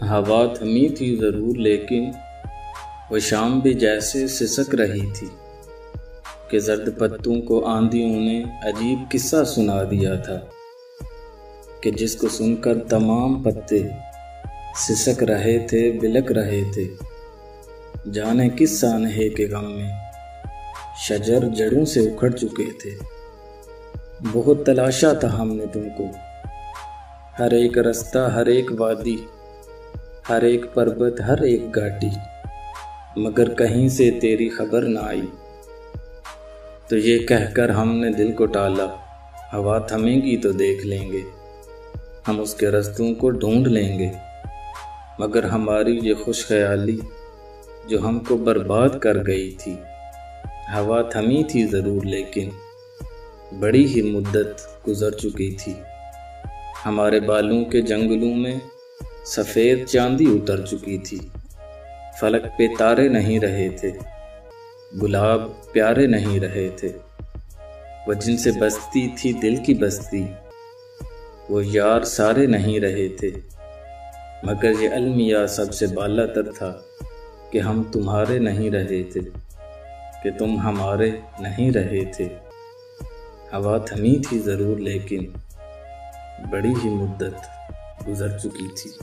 हवा थमी थी ज़रूर लेकिन वो शाम भी जैसे सिसक रही थी कि जर्द पत्तों को आंधियों ने अजीब किस्सा सुना दिया था कि जिसको सुनकर तमाम पत्ते सिसक रहे थे, बिलक रहे थे। जाने किस सानहे के गम में शजर जड़ों से उखड़ चुके थे। बहुत तलाशा था हमने तुमको, हर एक रास्ता, हर एक वादी, हर एक पर्वत, हर एक घाटी, मगर कहीं से तेरी खबर ना आई। तो ये कहकर हमने दिल को टाला, हवा थमेगी तो देख लेंगे, हम उसके रास्तों को ढूंढ लेंगे। मगर हमारी ये खुश ख्याली जो हमको बर्बाद कर गई थी, हवा थमी थी ज़रूर लेकिन बड़ी ही मुद्दत गुजर चुकी थी। हमारे बालों के जंगलों में सफ़ेद चांदी उतर चुकी थी। फलक पे तारे नहीं रहे थे, गुलाब प्यारे नहीं रहे थे। वो जिनसे बसती थी दिल की बस्ती, वो यार सारे नहीं रहे थे। मगर ये अलमिया सबसे बालातर था कि हम तुम्हारे नहीं रहे थे, कि तुम हमारे नहीं रहे थे। हवा थमी थी ज़रूर लेकिन बड़ी ही मुद्दत गुजर चुकी थी।